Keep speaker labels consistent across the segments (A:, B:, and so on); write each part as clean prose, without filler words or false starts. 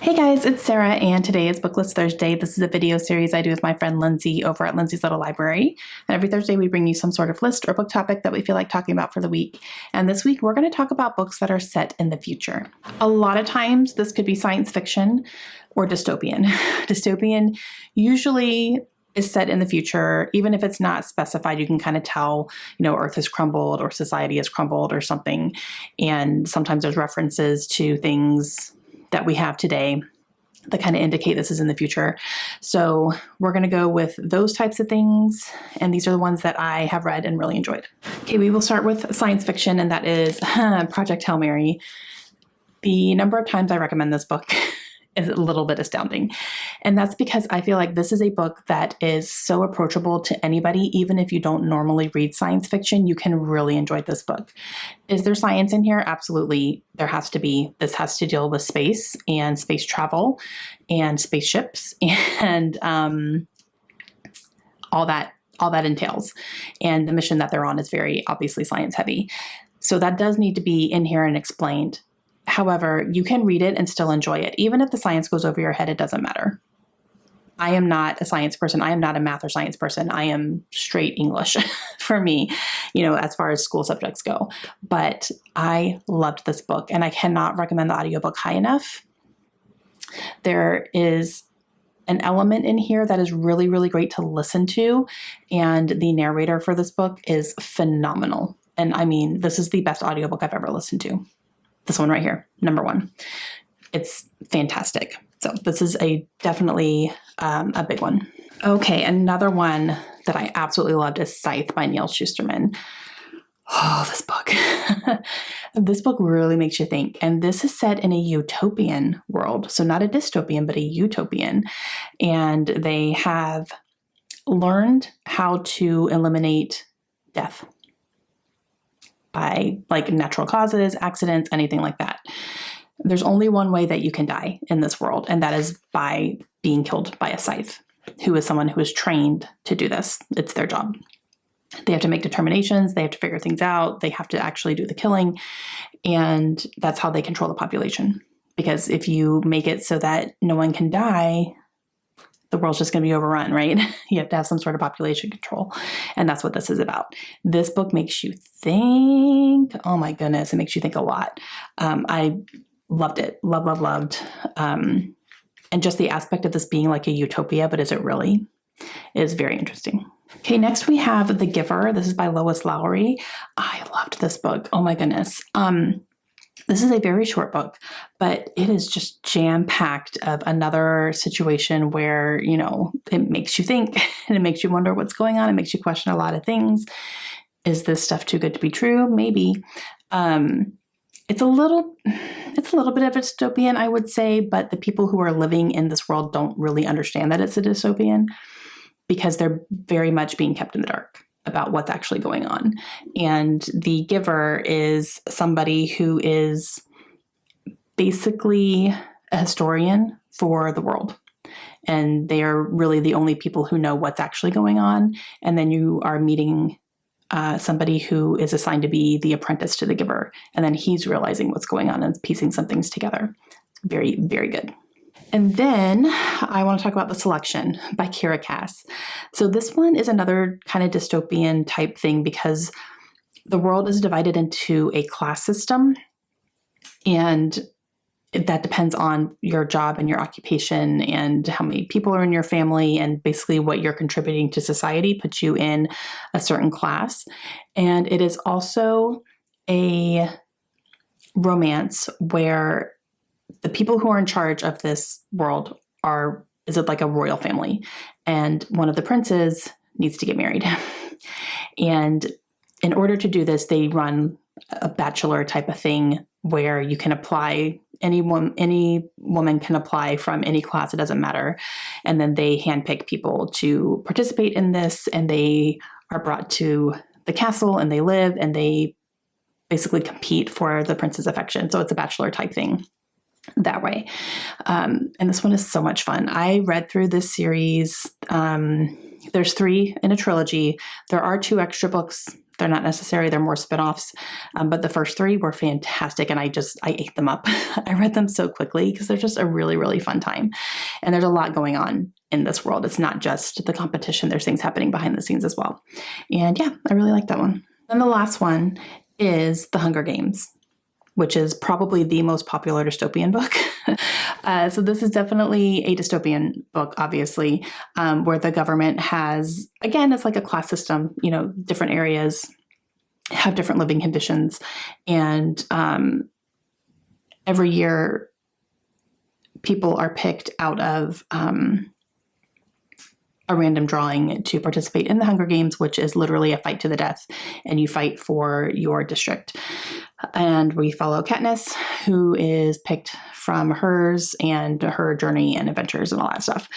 A: Hey guys, it's Sarah, and today is Booklist Thursday. This is a video series I do with my friend Lindsay over at Lindsay's Little Library. And every Thursday we bring you some sort of list or book topic that we feel like talking about for the week. And this week we're going to talk about books that are set in the future. A lot of times this could be science fiction or dystopian. Dystopian usually is set in the future. Even if it's not specified, you can kind of tell, Earth has crumbled or society has crumbled or something. And sometimes there's references to things that we have today that kind of indicate this is in the future. So we're going to go with those types of things. And these are the ones that I have read and really enjoyed. Okay, we will start with science fiction, and that is Project Hail Mary. The number of times I recommend this book is a little bit astounding. And that's because I feel like this is a book that is so approachable to anybody. Even if you don't normally read science fiction, you can really enjoy this book. Is there science in here? Absolutely. There has to be. This has to deal with space and space travel and spaceships and all that entails. And the mission that they're on is very obviously science heavy. So that does need to be in here and explained. However, you can read it and still enjoy it. Even if the science goes over your head, it doesn't matter. I am not a science person. I am not a math or science person. I am straight English for me, as far as school subjects go. But I loved this book, and I cannot recommend the audiobook high enough. There is an element in here that is really, really great to listen to, and the narrator for this book is phenomenal. And I mean, this is the best audiobook I've ever listened to. This one right here, number one. It's fantastic. So this is definitely a big one. Okay, another one that I absolutely loved is Scythe by Neil Schusterman. Oh, this book. This book really makes you think. And this is set in a utopian world. So not a dystopian, but a utopian. And they have learned how to eliminate death by natural causes, accidents, anything like that. There's only one way that you can die in this world, and that is by being killed by a scythe, who is someone who is trained to do this. It's their job. They have to make determinations. They have to figure things out. They have to actually do the killing. And that's how they control the population. Because if you make it so that no one can die, the world's just going to be overrun, right? You have to have some sort of population control. And that's what this is about. This book makes you think. Oh my goodness, it makes you think a lot. I loved it. Loved. And just the aspect of this being like a utopia, but is it really? It is very interesting. Okay, next we have The Giver. This is by Lois Lowry. I loved this book. Oh my goodness. This is a very short book, but it is just jam-packed of another situation where, it makes you think and it makes you wonder what's going on. It makes you question a lot of things. Is this stuff too good to be true? Maybe. It's a little bit of a dystopian, I would say, but the people who are living in this world don't really understand that it's a dystopian because they're very much being kept in the dark about what's actually going on. And the giver is somebody who is basically a historian for the world. And they are really the only people who know what's actually going on. And then you are meeting somebody who is assigned to be the apprentice to the giver. And then he's realizing what's going on and piecing some things together. Very, very good. And then I want to talk about The Selection by Kira Cass. So this one is another kind of dystopian type thing because the world is divided into a class system, and that depends on your job and your occupation and how many people are in your family, and basically what you're contributing to society puts you in a certain class. And it is also a romance where the people who are in charge of this world is it like a royal family, and one of the princes needs to get married. And in order to do this, they run a bachelor type of thing where you can apply, any woman can apply from any class, it doesn't matter. And then they handpick people to participate in this, and they are brought to the castle and they live and they basically compete for the prince's affection. So it's a bachelor type thing that way. And this one is so much fun. I read through this series. There's 3 in a trilogy. There are 2 extra books They're not necessary. They're more spinoffs. But the first 3 were fantastic, and I ate them up. I read them so quickly because they're just a really, really fun time. And there's a lot going on in this world. It's not just the competition. There's things happening behind the scenes as well. And yeah, I really like that one. And the last one is The Hunger Games, which is probably the most popular dystopian book. So this is definitely a dystopian book, obviously, where the government has, again, it's like a class system, different areas have different living conditions. And every year people are picked out of a random drawing to participate in the Hunger Games, which is literally a fight to the death, and you fight for your district. And we follow Katniss, who is picked from hers and her journey and adventures and all that stuff.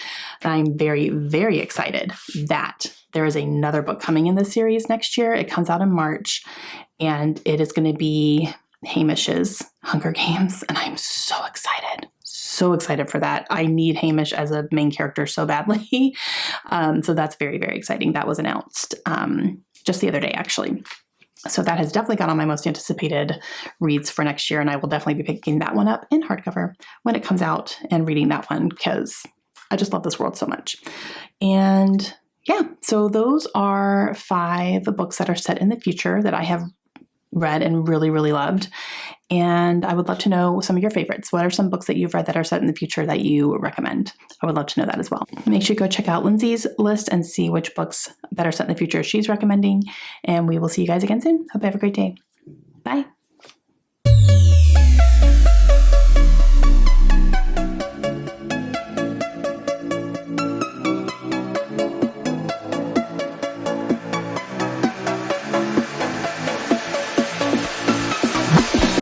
A: And I'm very, very excited that there is another book coming in this series next year. It comes out in March, and it is going to be Hamish's Hunger Games, and I'm so excited. So excited for that. I need Hamish as a main character so badly. So that's very, very exciting. That was announced just the other day, actually. So that has definitely got on my most anticipated reads for next year, and I will definitely be picking that one up in hardcover when it comes out and reading that one because I just love this world so much. And yeah, so those are 5 books that are set in the future that I have read and really, really loved. And I would love to know some of your favorites. What are some books that you've read that are set in the future that you recommend? I would love to know that as well. Make sure you go check out Lindsay's list and see which books that are set in the future she's recommending. And we will see you guys again soon. Hope you have a great day. Bye.